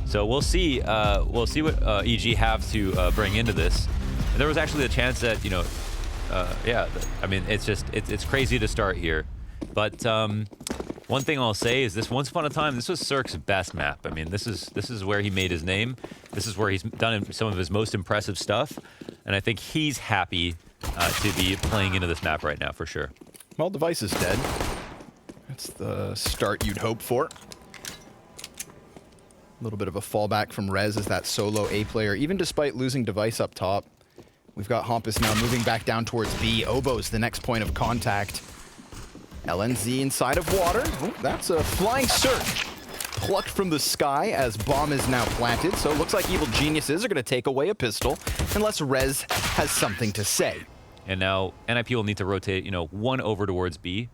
So we'll see what EG have to bring into this. And there was actually a chance that, you know, yeah, I mean, it's crazy to start here. But one thing I'll say is this: once upon a time, this was Cirque's best map. I mean, this is where he made his name. This is where he's done some of his most impressive stuff, and I think he's happy to be playing into this map right now for sure. Well, Device is dead. That's the start you'd hope for. A little bit of a fallback from Rez as that solo A player, even despite losing Device up top. We've got Hampus now moving back down towards B. Obo's the next point of contact. LNZ inside of water. Oh, that's a flying Cirque. Plucked from the sky as bomb is now planted. So it looks like evil geniuses are going to take away a pistol unless Rez has something to say. And now NIP will need to rotate, you know, one over towards B.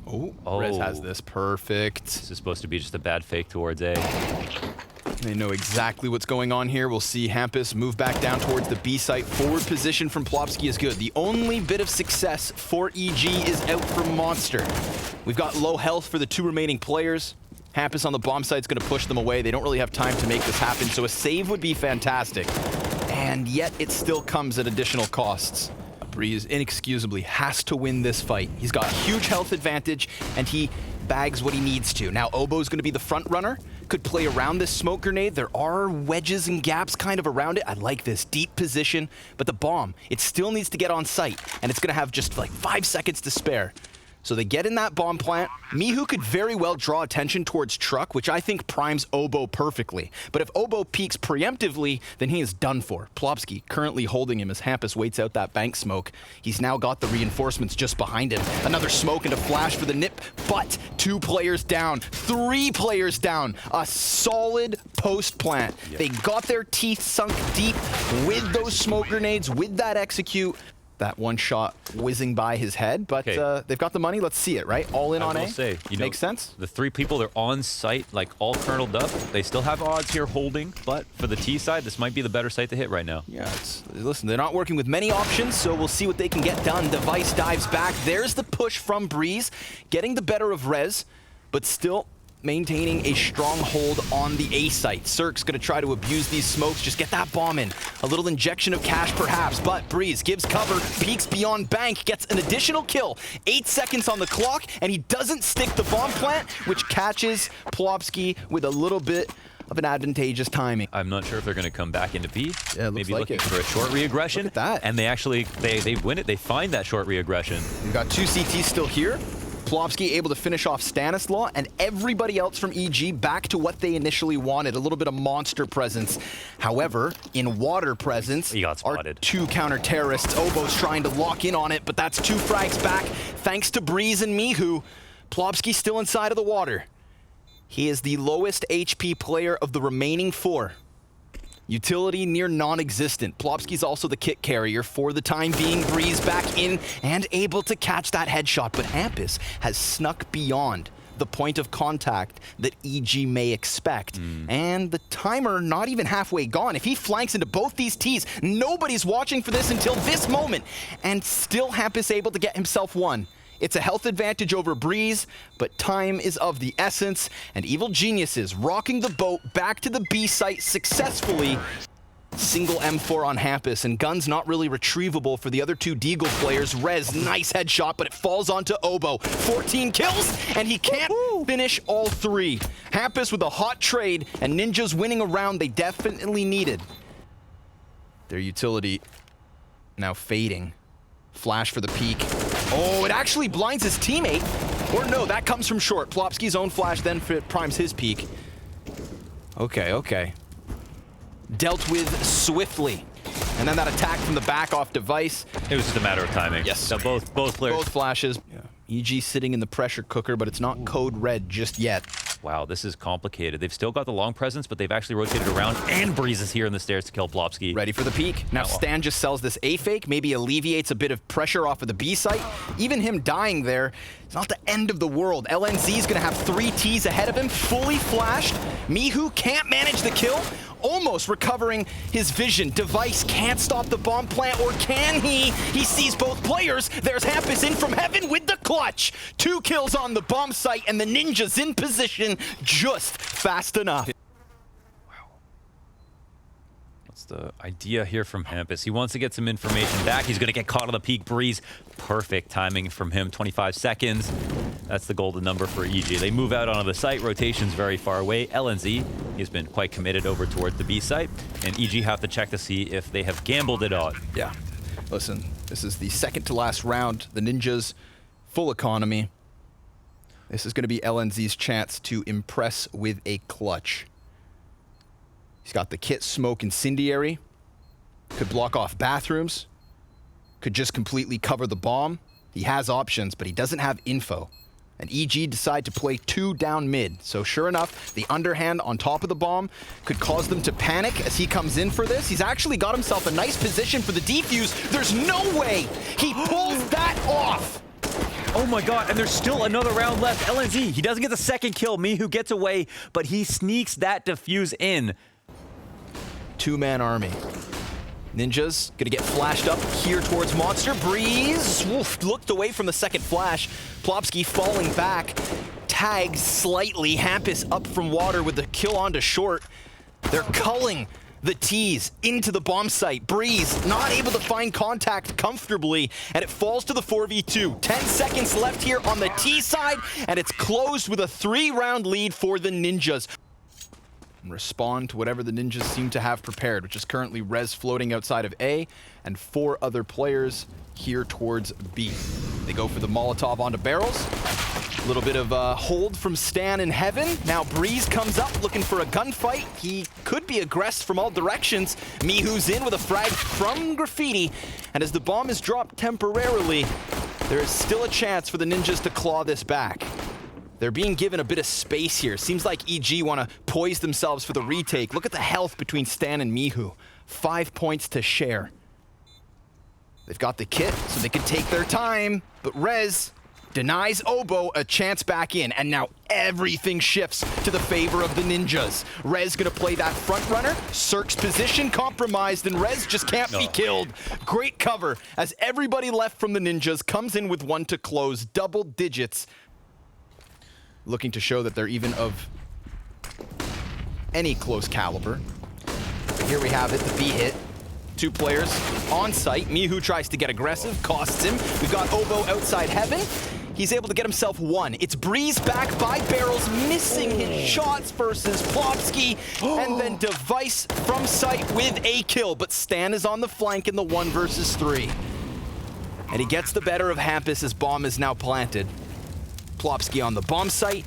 Oh, Rez has this. Perfect. This is supposed to be just a bad fake towards A. They know exactly what's going on here. We'll see Hampus move back down towards the B site. Forward position from Plopsky is good. The only bit of success for EG is out from Monster. We've got low health for the two remaining players. Hampus on the bomb site's going to push them away. They don't really have time to make this happen, so a save would be fantastic. And yet it still comes at additional costs. Breeze inexcusably has to win this fight. He's got huge health advantage, and he bags what he needs to. Now Obo's going to be the front runner. Could play around this smoke grenade. There are wedges and gaps kind of around it. I like this deep position, but the bomb, it still needs to get on site, and it's going to have just like 5 seconds to spare. So they get in that bomb plant. Mihu could very well draw attention towards Truck, which I think primes Obo perfectly. But if Obo peeks preemptively, then he is done for. Plopsky currently holding him as Hampus waits out that bank smoke. He's now got the reinforcements just behind him. Another smoke and a flash for the nip, but 2 players down, 3 players down. A solid post plant. Yep. They got their teeth sunk deep with those smoke grenades, with that execute. That one shot whizzing by his head, but they've got the money. Let's see it, right? All in on A. Say, you know, makes sense. The 3 people, they're on site, like all kerneled up. They still have odds here holding, but for the T side, this might be the better site to hit right now. Yeah, listen, they're not working with many options, so we'll see what they can get done. Device dives back. There's the push from Breeze, getting the better of Rez, but still maintaining a strong hold on the A site. Cirque's going to try to abuse these smokes, just get that bomb in. A little injection of cash perhaps, but Breeze gives cover, peeks beyond bank, gets an additional kill. 8 seconds on the clock, and he doesn't stick the bomb plant, which catches Plopsky with a little bit of an advantageous timing. I'm not sure if they're going to come back into B. Yeah, maybe like looking for a short reaggression. Look at that. And they actually, they win it. They find that short reaggression. We've got 2 CTs still here. Plopsky able to finish off Stanislaw, and everybody else from EG back to what they initially wanted, a little bit of monster presence. However, in water presence, he got spotted. Are 2 counter-terrorists. Obo's trying to lock in on it, but that's 2 frags back, thanks to Breeze and Mihu. Plopsky still inside of the water. He is the lowest HP player of the remaining 4. Utility near non-existent. Plopsky's also the kit carrier for the time being. Breeze back in and able to catch that headshot, but Hampus has snuck beyond the point of contact that EG may expect. And the timer not even halfway gone. If he flanks into both these Ts, nobody's watching for this until this moment. And still Hampus able to get himself one. It's a health advantage over Breeze, but time is of the essence, and evil geniuses rocking the boat back to the B site successfully. Single M4 on Hampus, and guns not really retrievable for the other 2 Deagle players. Rez, nice headshot, but it falls onto Obo. 14 kills, and he can't finish all 3. Hampus with a hot trade, and Ninjas winning a round they definitely needed. Their utility now fading. Flash for the peak. Oh, it actually blinds his teammate. Or no, that comes from short. Plopsky's own flash then primes his peak. Okay. Dealt with swiftly. And then that attack from the back off Device. It was just a matter of timing. Yes. So both players. Both flashes. Yeah. EG sitting in the pressure cooker, but it's not code red just yet. Wow, this is complicated. They've still got the long presence, but they've actually rotated around, and Breeze is here in the stairs to kill Plopsky. Ready for the peak. Now Stan just sells this A fake, maybe alleviates a bit of pressure off of the B site. Even him dying there, it's not the end of the world. LNZ's gonna have 3 Ts ahead of him, fully flashed. Mihu can't manage the kill, almost recovering his vision. Device can't stop the bomb plant, or can he? He sees both players. There's Hampus in from heaven with the clutch. 2 kills on the bomb site, and the Ninjas in position just fast enough. It's the idea here from Hampus. He wants to get some information back. He's going to get caught on the peak breeze. Perfect timing from him. 25 seconds. That's the golden number for EG. They move out onto the site. Rotation's very far away. LNZ, he's been quite committed over towards the B site. And EG have to check to see if they have gambled it on. Yeah. Listen, this is the second to last round. The Ninjas, full economy. This is going to be LNZ's chance to impress with a clutch. He's got the kit smoke incendiary. Could block off bathrooms. Could just completely cover the bomb. He has options, but he doesn't have info. And EG decide to play 2 down mid. So sure enough, the underhand on top of the bomb could cause them to panic as he comes in for this. He's actually got himself a nice position for the defuse. There's no way he pulls that off. Oh my god, and there's still another round left. LNZ, he doesn't get the second kill. Mihu gets away, but he sneaks that defuse in. 2-man army. Ninjas gonna get flashed up here towards Monster. Breeze looked away from the second flash. Plopsky falling back. Tagged slightly. Hampus up from water with the kill onto short. They're culling the T's into the bomb site. Breeze not able to find contact comfortably, and it falls to the 4v2. 10 seconds left here on the T side, and it's closed with a 3-round lead for the Ninjas. And respond to whatever the Ninjas seem to have prepared, which is currently Rez floating outside of A, and 4 other players here towards B. They go for the Molotov onto barrels. A little bit of hold from Stan in heaven. Now Breeze comes up looking for a gunfight. He could be aggressed from all directions. Mihu's in with a frag from Graffiti. And as the bomb is dropped temporarily, there is still a chance for the Ninjas to claw this back. They're being given a bit of space here. Seems like EG want to poise themselves for the retake. Look at the health between Stan and Mihu. 5 points to share. They've got the kit, so they can take their time. But Rez denies Obo a chance back in, and now everything shifts to the favor of the Ninjas. Rez gonna play that front runner. Cirque's position compromised, and Rez just can't be killed. Great cover as everybody left from the Ninjas comes in with 1 to close. Double digits. Looking to show that they're even of any close caliber. Here we have it, the B hit. 2 players on site. Mihu tries to get aggressive, costs him. We've got Obo outside heaven. He's able to get himself 1. It's Breeze back by barrels, missing his shots versus Plopsky, and then Device from site with a kill. But Stan is on the flank in the 1 versus 3. And he gets the better of Hampus as bomb is now planted. Plopsky on the bomb site,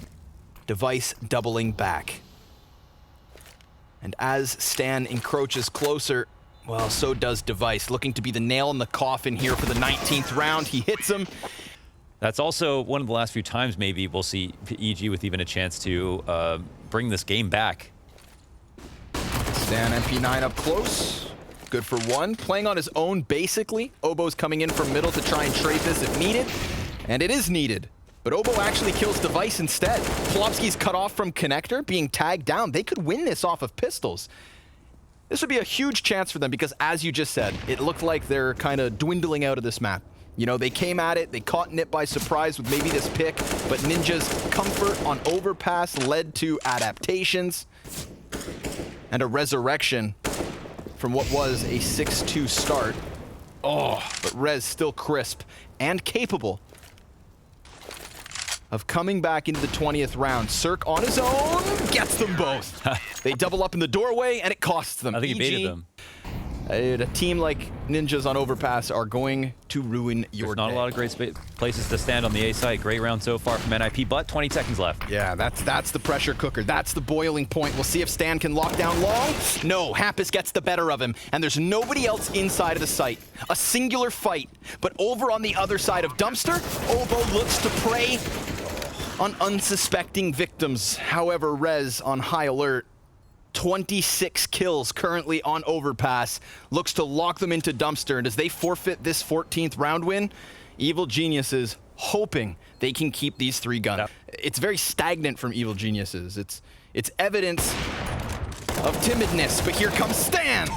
Device doubling back. And as Stan encroaches closer, well, so does Device, looking to be the nail in the coffin here for the 19th round. He hits him. That's also one of the last few times maybe we'll see EG with even a chance to bring this game back. Stan MP9 up close. Good for 1. Playing on his own, basically. Obo's coming in from middle to try and trade this if needed. And it is needed. But Obo actually kills Device instead. Plopsky's cut off from connector, being tagged down. They could win this off of pistols. This would be a huge chance for them because, as you just said, it looked like they're kind of dwindling out of this map. You know, they came at it, they caught Nip by surprise with maybe this pick, but Ninja's comfort on overpass led to adaptations and a resurrection from what was a 6-2 start. Oh, but Rez still crisp and capable of coming back into the 20th round. Cirque on his own gets them both. They double up in the doorway, and it costs them. I think he baited them. A team like Ninjas on Overpass are going to ruin your There's not day. a lot of great places to stand on the A site. Great round so far from NIP, but 20 seconds left. Yeah, that's the pressure cooker. That's the boiling point. We'll see if Stan can lock down long. No, Hampus gets the better of him, and there's nobody else inside of the site. A singular fight, but over on the other side of Dumpster, Obo looks to prey on unsuspecting victims. However, Rez on high alert. 26 kills currently on Overpass. Looks to lock them into Dumpster, and as they forfeit this 14th round win, Evil Geniuses hoping they can keep these 3 guns. Yep. It's very stagnant from Evil Geniuses. It's evidence of timidness, but here comes Stan.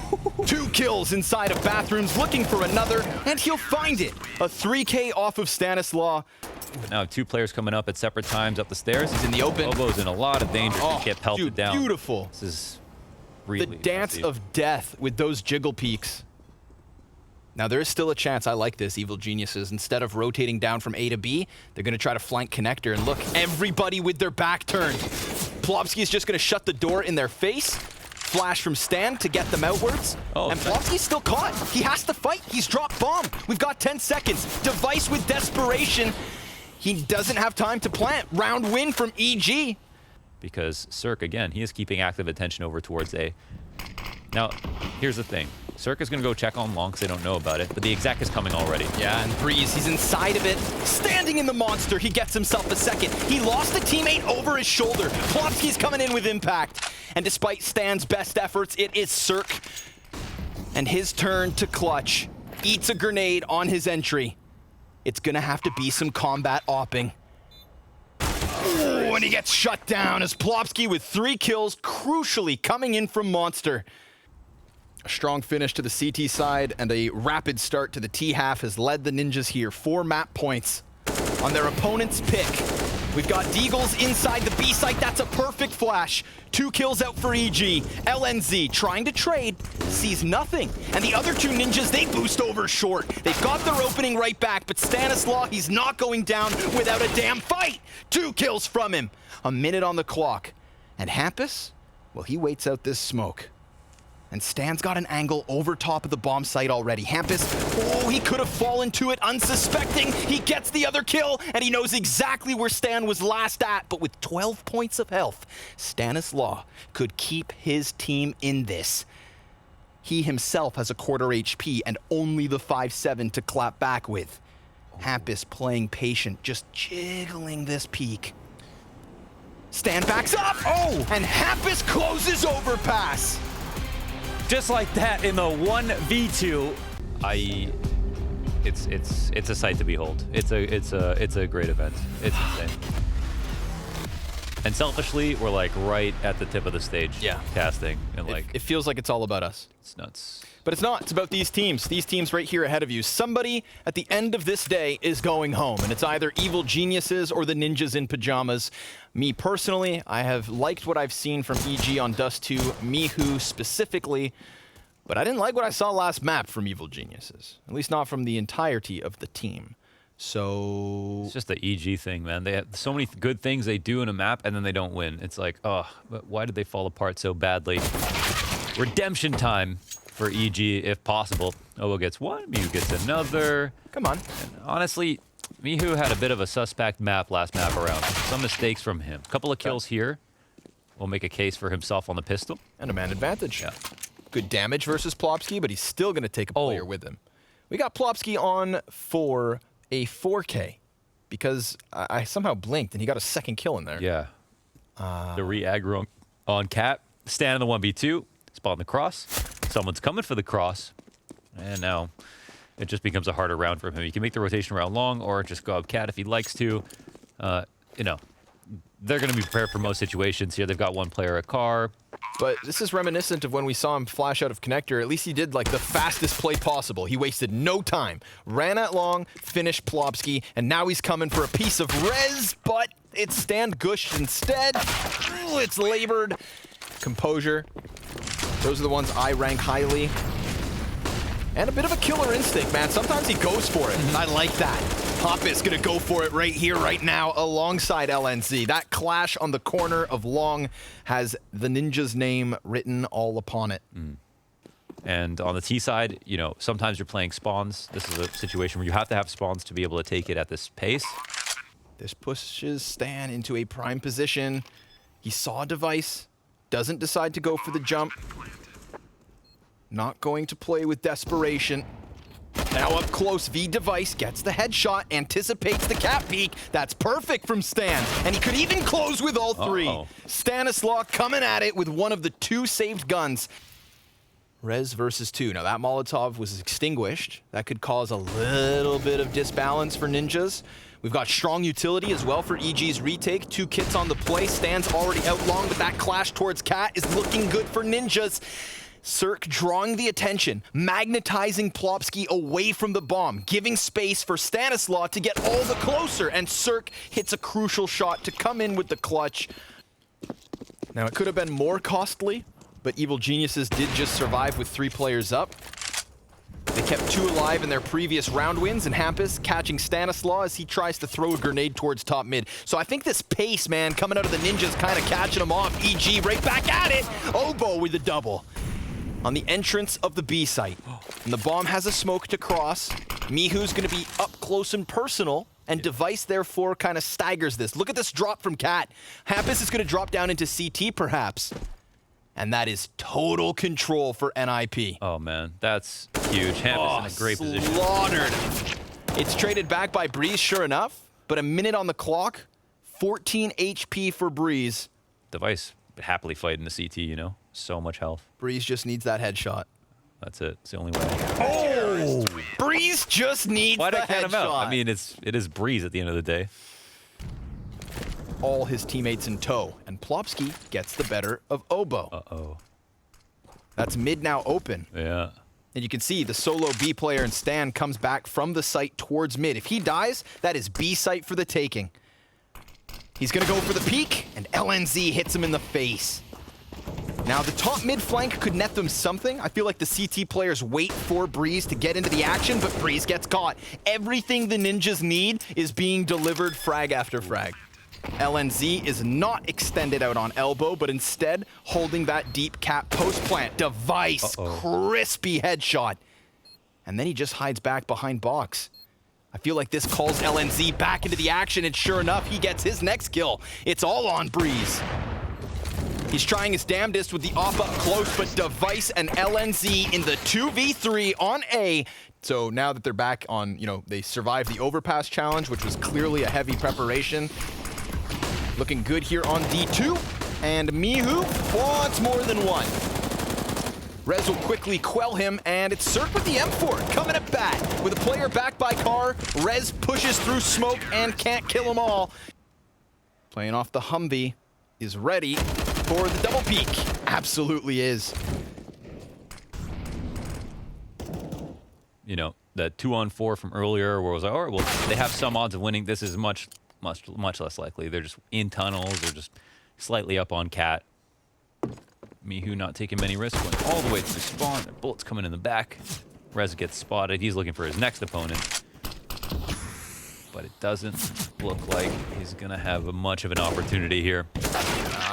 2 kills inside of bathrooms, looking for another, and he'll find it. A 3K off of Stanislaw. But now 2 players coming up at separate times up the stairs. He's in the open. Obo's in a lot of danger to get pelted dude, down. Beautiful. This is Really the dance messy. of death with those jiggle peaks. Now, there is still a chance. I like this, Evil Geniuses. Instead of rotating down from A to B, they're going to try to flank connector. And look, everybody with their back turned. Plopsky is just going to shut the door in their face. Flash from Stan to get them outwards. Oh, and Plopsky's still caught. He has to fight. He's dropped bomb. We've got 10 seconds. Device with desperation. He doesn't have time to plant. Round win from EG. Because Cirque, again, he is keeping active attention over towards A. Now, here's the thing. Cirque is going to go check on long because they don't know about it, but the exec is coming already. Yeah, and Breeze, he's inside of it. Standing in the monster, he gets himself a second. He lost a teammate over his shoulder. Plopsky's coming in with impact. And despite Stan's best efforts, it is Cirque. And his turn to clutch. Eats a grenade on his entry. It's going to have to be some combat opping. Oh, and he gets shut down as Plopsky with 3 kills, crucially coming in from Monster. A strong finish to the CT side and a rapid start to the T half has led the Ninjas here. 4 map points on their opponent's pick. We've got Deagles inside the B site. That's a perfect flash. 2 kills out for EG. LNZ trying to trade, sees nothing. And the other 2 Ninjas, they boost over short. They've got their opening right back, but Stanislaw, he's not going down without a damn fight. 2 kills from him. A minute on the clock. And Hampus, well, he waits out this smoke. And Stan's got an angle over top of the bomb site already. Hampus, oh, he could have fallen to it unsuspecting. He gets the other kill, and he knows exactly where Stan was last at. But with 12 points of health, Stanislaw could keep his team in this. He himself has a quarter HP and only the 5-7 to clap back with. Hampus playing patient, just jiggling this peak. Stan backs up, oh, and Hampus closes overpass. Just like that in the 1v2. It's a sight to behold. It's a great event. It's insane. And selfishly, we're like right at the tip of the stage. Yeah. Casting and like It feels like it's all about us. it's nuts. But it's not. It's about these teams. These teams right here ahead of you. Somebody at the end of this day is going home, and it's either Evil Geniuses or the Ninjas in Pyjamas. Me personally, I have liked what I've seen from EG on Dust 2, Mihu specifically, but I didn't like what I saw last map from Evil Geniuses, at least not from the entirety of the team. So It's just the EG thing, man. They have so many good things they do in a map, and then they don't win. It's like, oh, but why did they fall apart so badly? Redemption time for EG, if possible. Obo gets one, Mihu gets another. come on. And honestly, Mihu had a bit of a suspect map last map around. Some mistakes from him. A couple of kills here will make a case for himself on the pistol. And a man advantage. Yeah. Good damage versus Plopsky, but he's still going to take a player with him. We got Plopsky on for a 4K because I somehow blinked and he got a second kill in there. Yeah. The re-aggro on Cat. Stand in the 1v2. Spawn the cross. Someone's coming for the cross. And now it just becomes a harder round for him. He can make the rotation round long or just go up Cat if he likes to. You know, they're going to be prepared for most situations here. They've got one player a car. But this is reminiscent of when we saw him flash out of connector. At least he did like the fastest play possible. He wasted no time. Ran at long, finished Plopsky, and now he's coming for a piece of res, but it's Stand Gush instead. Ooh, it's labored. Composure. Those are the ones I rank highly. And a bit of a killer instinct, man. Sometimes he goes for it. I like that. Hoppit's gonna go for it right here, right now, alongside LNZ. That clash on the corner of Long has the Ninja's name written all upon it. And on the T side, you know, sometimes you're playing spawns. This is a situation where you have to have spawns to be able to take it at this pace. This pushes Stan into a prime position. He saw a device, doesn't decide to go for the jump. Not going to play with desperation. Now up close, V device gets the headshot, anticipates the cat peek. That's perfect from Stan. And he could even close with all 3. Stanislaw coming at it with one of the 2 saved guns. Res versus 2. Now that Molotov was extinguished. That could cause a little bit of disbalance for Ninjas. We've got strong utility as well for EG's retake. 2 kits on the play. Stan's already out long, but that clash towards Cat is looking good for Ninjas. Cirque drawing the attention, magnetizing Plopsky away from the bomb, giving space for Stanislaw to get all the closer, and Cirque hits a crucial shot to come in with the clutch. Now, it could have been more costly, but Evil Geniuses did just survive with 3 players up. They kept 2 alive in their previous round wins, and Hampus catching Stanislaw as he tries to throw a grenade towards top mid. So I think this pace, man, coming out of the Ninjas kind of catching them off. EG right back at it. Oboe with the double on the entrance of the B site. And the bomb has a smoke to cross. Mihu's going to be up close and personal, and Device therefore kind of staggers this. Look at this drop from Cat. Hampus is going to drop down into CT perhaps. And that is total control for NIP. Oh, man. That's huge. Hampus in a great position. Slaughtered. It's traded back by Breeze, sure enough. But a minute on the clock. 14 HP for Breeze. Device happily fighting the CT, you know? So much health. Breeze just needs that headshot. That's it. It's the only way. Oh! Breeze just needs the headshot. I mean, it is Breeze at the end of the day. All his teammates in tow, and Plopsky gets the better of Oboe. Uh-oh. That's mid now open. Yeah. And you can see the solo B player in Stan comes back from the site towards mid. If he dies, that is B site for the taking. He's gonna go for the peek, and LNZ hits him in the face. Now, the top mid flank could net them something. I feel like the CT players wait for Breeze to get into the action, but Breeze gets caught. Everything the Ninjas need is being delivered frag after frag. LNZ is not extended out on elbow, but instead holding that deep cap post plant. Device, crispy headshot. And then he just hides back behind box. I feel like this calls LNZ back into the action, and sure enough, he gets his next kill. It's all on Breeze. He's trying his damnedest with the op up close, but Device and LNZ in the 2v3 on A. So now that they're back on, they survived the overpass challenge, which was clearly a heavy preparation. Looking good here on D2, and Mihu wants more than one. Rez will quickly quell him, and it's Cirque with the M4 coming at bat. With a player back by car, Rez pushes through smoke and can't kill them all. Playing off the Humvee is ready for the double peek. Absolutely is. You know, the 2-on-4 from earlier where it was like, all right, well, they have some odds of winning. This is much less likely. They're just in tunnels. They're just slightly up on Cat. Mihu not taking many risks, going all the way to the spawn. The bullets coming in the back. Rez gets spotted. He's looking for his next opponent. But it doesn't look like he's going to have much of an opportunity here.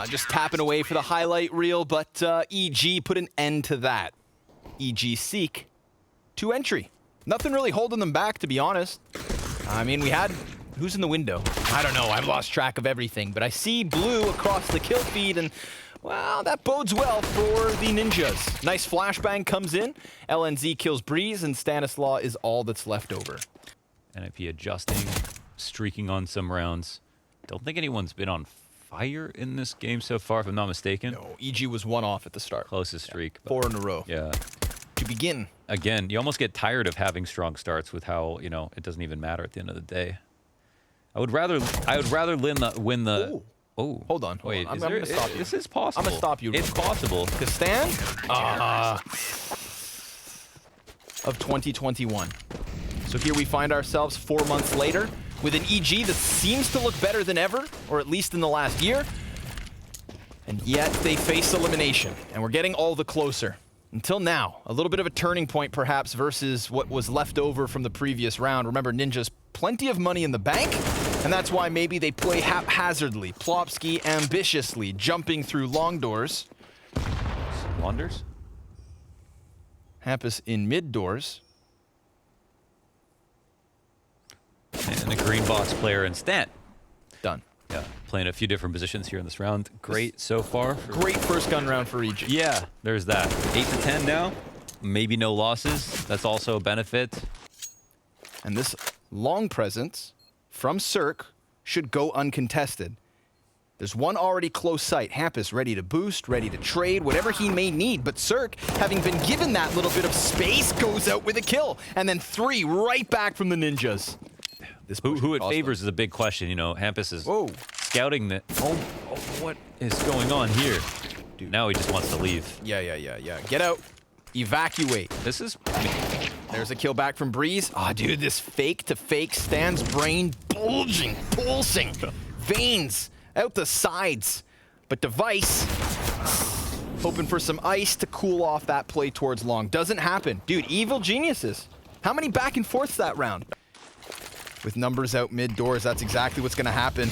Just tapping away for the highlight reel, but EG put an end to that. EG seek to entry. Nothing really holding them back, to be honest. I mean, we had... Who's in the window? I don't know. I've lost track of everything, but I see blue across the kill feed, and, well, that bodes well for the Ninjas. Nice flashbang comes in. LNZ kills Breeze, and Stanislaw is all that's left over. NIP adjusting, streaking on some rounds. Don't think anyone's been on fire in this game so far, if I'm not mistaken. No, EG was 1 off at the start. Closest streak. Yeah, 4 in a row. Yeah. To begin. Again, you almost get tired of having strong starts with how, it doesn't even matter at the end of the day. I would rather win the. Ooh. Oh, hold on. Wait, I'm gonna stop you. This is possible. I'm gonna stop you. It's possible. The stand of 2021. So here we find ourselves 4 months later with an EG that seems to look better than ever, or at least in the last year. And yet they face elimination, and we're getting all the closer. Until now, a little bit of a turning point perhaps versus what was left over from the previous round. Remember, Ninjas plenty of money in the bank, and that's why maybe they play haphazardly, Plopsky ambitiously, jumping through long doors. Wonders? Hampus in mid doors. And a green box player in Stant. Done. Yeah, playing a few different positions here in this round. Great so far. Great first gun round for EG. Yeah, there's that. 8 to 10 now. Maybe no losses. That's also a benefit. And this long presence from Cirque should go uncontested. There's one already close sight. Hampus ready to boost, ready to trade, whatever he may need. But Cirque, having been given that little bit of space, goes out with a kill. And then 3 right back from the Ninjas. This who it favors is a big question. Hampus is scouting that. Oh, what is going on here? Dude. Now he just wants to leave. Yeah. Get out. Evacuate. This is... There's a kill back from Breeze. Dude, this fake-to-fake Stan's brain bulging, pulsing, veins out the sides. But Device hoping for some ice to cool off that play towards long. Doesn't happen. Dude, evil geniuses. How many back and forths that round? With numbers out mid-doors, that's exactly what's going to happen.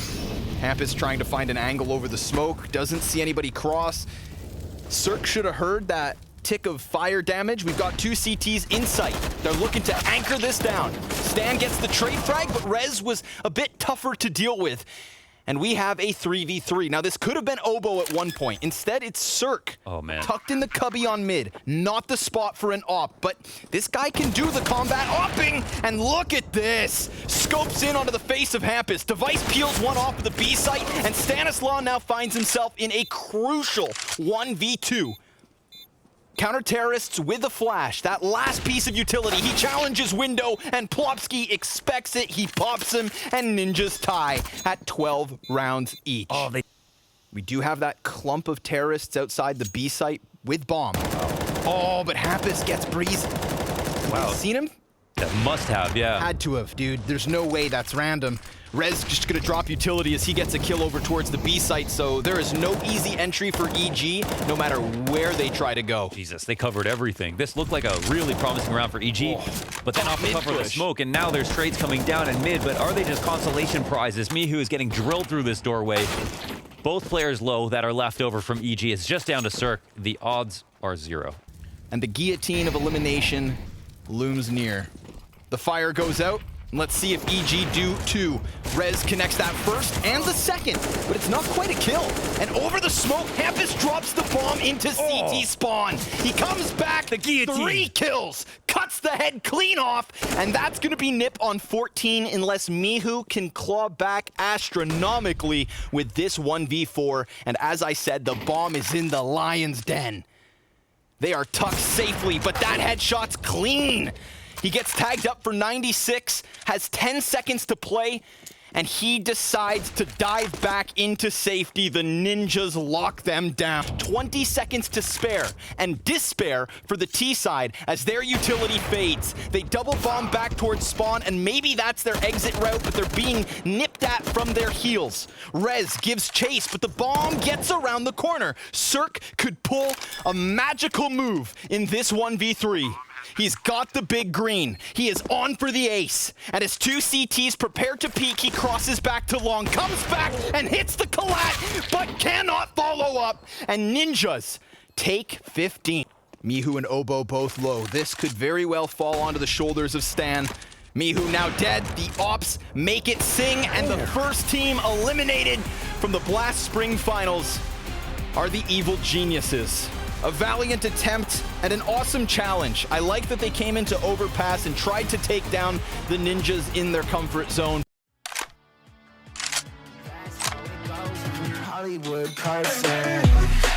Hampus trying to find an angle over the smoke. Doesn't see anybody cross. Cirque should have heard that tick of fire damage. We've got 2 CTs in sight. They're looking to anchor this down. Stan gets the trade frag, but Rez was a bit tougher to deal with. And we have a 3v3. Now, this could have been Oboe at one point. Instead, it's Cirque. Oh, man. Tucked in the cubby on mid. Not the spot for an op, but this guy can do the combat opping. And look at this. Scopes in onto the face of Hampus. Device peels one off of the B site, and Stanislaw now finds himself in a crucial 1v2. Counter-terrorists with the flash. That last piece of utility. He challenges window, and Plopsky expects it. He pops him, and Ninjas tie at 12 rounds each. Oh, We do have that clump of terrorists outside the B site with bomb. Oh, but Hampus gets breezed. Wow. You seen him? That must have, yeah. Had to have, dude. There's no way that's random. Rez just gonna drop utility as he gets a kill over towards the B site, so there is no easy entry for EG, no matter where they try to go. Jesus, they covered everything. This looked like a really promising round for EG, but then off the cover of the smoke, and now there's trades coming down in mid, but are they just consolation prizes? Mihu is getting drilled through this doorway. Both players low that are left over from EG. It's just down to Cirque. The odds are 0. And the guillotine of elimination looms near. The fire goes out. Let's see if EG do too. Rez connects that first and the second, but it's not quite a kill. And over the smoke, Hampus drops the bomb into CT spawn. He comes back, the guillotine. 3 kills, cuts the head clean off, and that's gonna be nip on 14 unless Mihu can claw back astronomically with this 1v4. And as I said, the bomb is in the lion's den. They are tucked safely, but that headshot's clean. He gets tagged up for 96, has 10 seconds to play, and he decides to dive back into safety. The Ninjas lock them down. 20 seconds to spare, and despair for the T side as their utility fades. They double bomb back towards spawn, and maybe that's their exit route, but they're being nipped at from their heels. Rez gives chase, but the bomb gets around the corner. Cirque could pull a magical move in this 1v3. He's got the big green. He is on for the ace. And as 2 CTs prepare to peek, he crosses back to long, comes back and hits the collat, but cannot follow up. And Ninjas take 15. Mihu and Oboe both low. This could very well fall onto the shoulders of Stan. Mihu now dead. The ops make it sing, and the first team eliminated from the Blast Spring Finals are the Evil Geniuses. A valiant attempt and an awesome challenge. I like that they came into overpass and tried to take down the Ninjas in their comfort zone. Hollywood person.